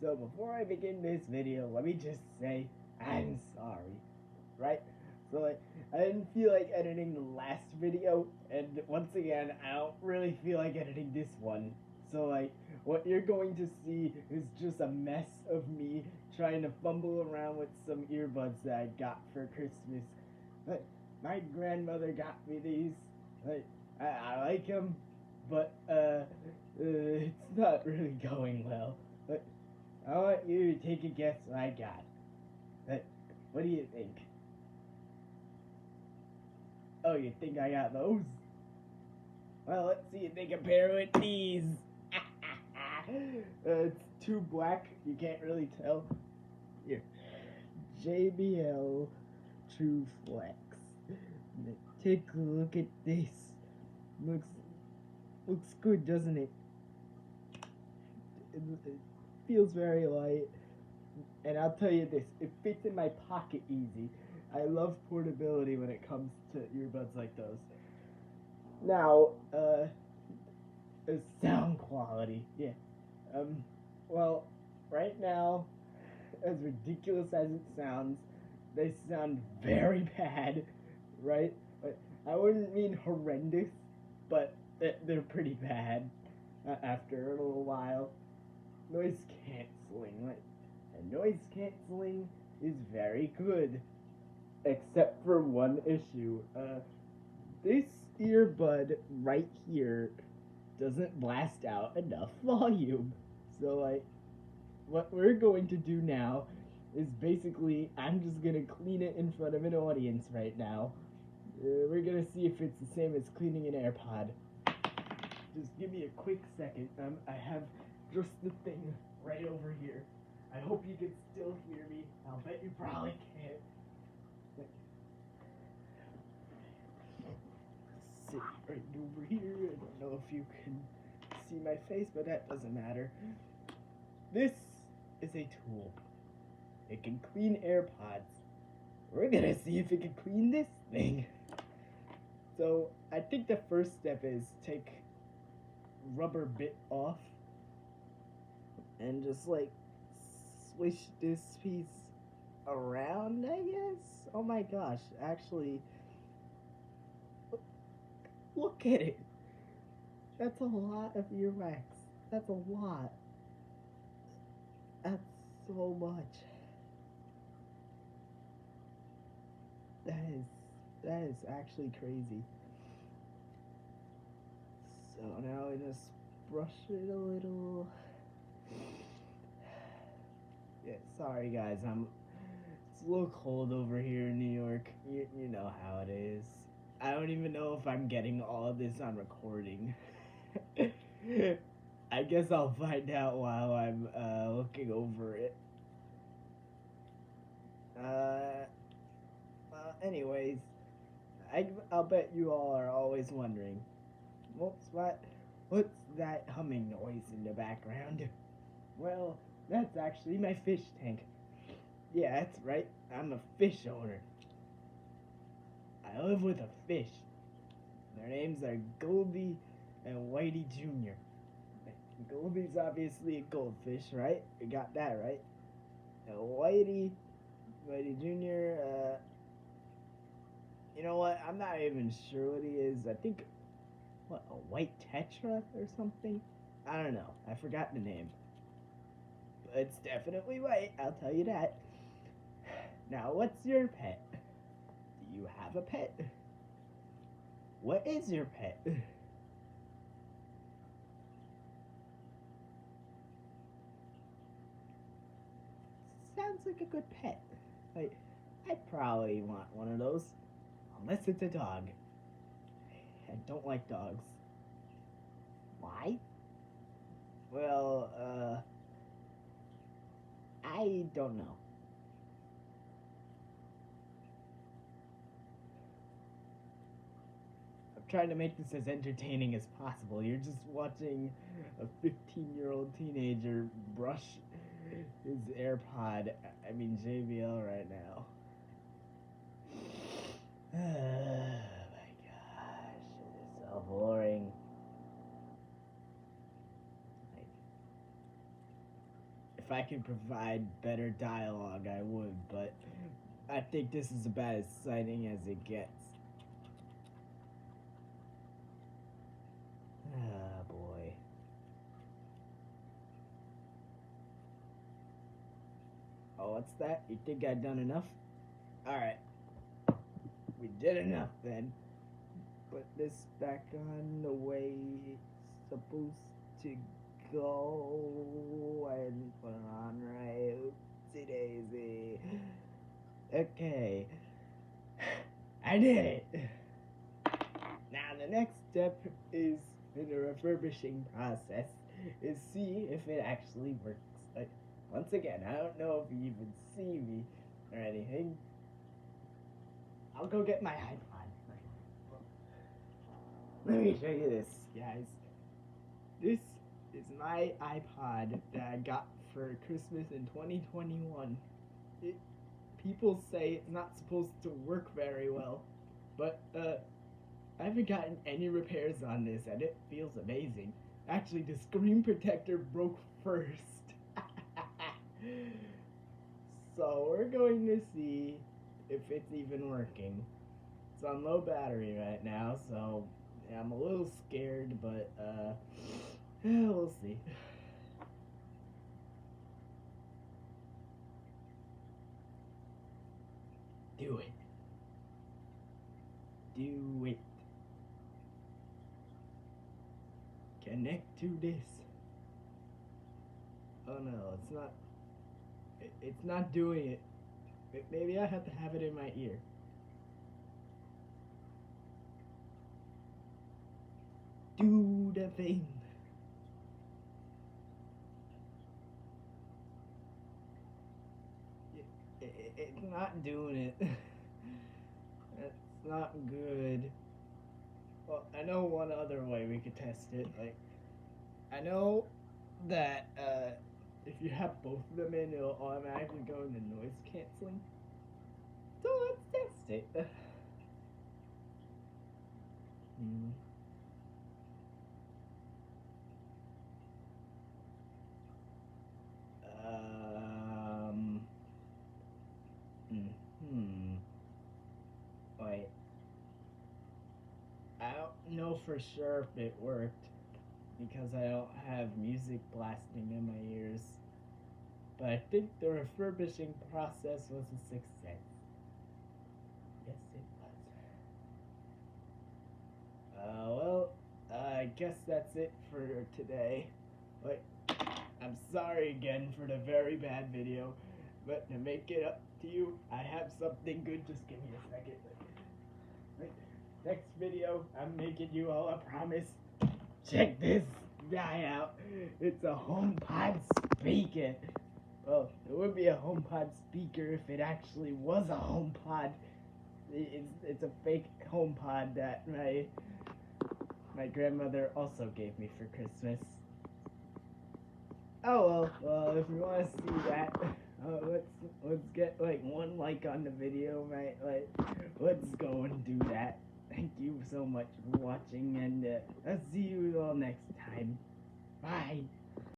So before I begin this video, let me just say I'm sorry, right? So like, I didn't feel like editing the last video, and once again, I don't really feel like editing this one. So like, what you're going to see is just a mess of me trying to fumble around with some earbuds that I got for Christmas. Like, my grandmother got me these. Like, I like them, but it's not really going well. But I want you to take a guess what I got. But what do you think? Oh, you think I got those? Well, let's see if they compare with these. It's too black, you can't really tell. Here, JBL True Flex. Take a look at this. Looks good, doesn't it? It feels very light. And I'll tell you this, it fits in my pocket easy. I love portability when it comes to earbuds like those. Now, sound quality, yeah. Well, right now, as ridiculous as it sounds, they sound very bad, right? But I wouldn't mean horrendous, but they're pretty bad after a little while. Noise canceling, like, and noise canceling is very good, except for one issue. This earbud right here doesn't blast out enough volume. So like, what we're going to do now is basically, I'm just gonna clean it in front of an audience right now. We're gonna see if it's the same as cleaning an AirPod. Just give me a quick second. I have just the thing right over here. I hope you can still hear me. I'll bet you probably can't. Sit right over here. I don't know if you can see my face, but that doesn't matter. This is a tool. It can clean AirPods. We're gonna see if it can clean this thing. So I think the first step is take rubber bit off and just like swish this piece around, I guess. Oh my gosh, actually, look at it. That's a lot of earwax. That's a lot. That's so much. That is actually crazy. So now I just brush it a little. Yeah, sorry guys, it's a little cold over here in New York. You know how it is. I don't even know if I'm getting all of this on recording. I guess I'll find out while I'm looking over it. Anyways, I'll bet you all are always wondering, what's that humming noise in the background? Well, that's actually my fish tank. Yeah, that's right, I'm a fish owner. I live with a fish. Their names are Goldie and Whitey Jr. Goldie's obviously a goldfish, right? You got that, right? And Whitey Jr., you know what? I'm not even sure what he is. I think, what, a white tetra or something? I don't know. I forgot the name. But it's definitely white, I'll tell you that. Now, what's your pet? Do you have a pet? What is your pet? Sounds like a good pet. Like, I'd probably want one of those. Unless it's a dog. I don't like dogs. Why? Well, I don't know. I'm trying to make this as entertaining as possible. You're just watching a 15-year-old teenager brush his AirPod, I mean JBL right now. Oh my gosh, it is so boring. If if I could provide better dialogue, I would, but I think this is about as exciting as it gets. Ah, boy. Oh, what's that? You think I've done enough? Alright. We did enough then. Put this back on the way it's supposed to go. I didn't put it on right. Oopsie daisy. Okay. I did it. Now the next step is in the refurbishing process is see if it actually works. Like, once again, I don't know if you even see me or anything. I'll go get my iPod. Let me show you this, guys. This is my iPod that I got for Christmas in 2021. People say it's not supposed to work very well, but I haven't gotten any repairs on this, and it feels amazing. Actually, the screen protector broke first. So we're going to see if it's even working. It's on low battery right now, so yeah, I'm a little scared, but yeah, we'll see. Do it. Do it. Connect to this. Oh no, it's not. It's not doing it. Maybe I have to have it in my ear. Do the thing. It's not doing it. That's not good. Well, I know one other way we could test it. Like, I know that if you have both of them in, it'll automatically go into noise canceling. So let's test it. Wait. I don't know for sure if it worked because I don't have music blasting in my ears. But I think the refurbishing process was a success. Yes, it was. I guess that's it for today. But I'm sorry again for the very bad video. But to make it up to you, I have something good. Just give me a second. Next video, I'm making you all a promise. Check this guy out. It's a HomePod speaker. Well, it would be a HomePod speaker if it actually was a HomePod. It's a fake HomePod that my grandmother also gave me for Christmas. Oh well, if you want to see that, let's get like 1 like on the video, right? Like, let's go and do that. Thank you so much for watching, and I'll see you all next time. Bye.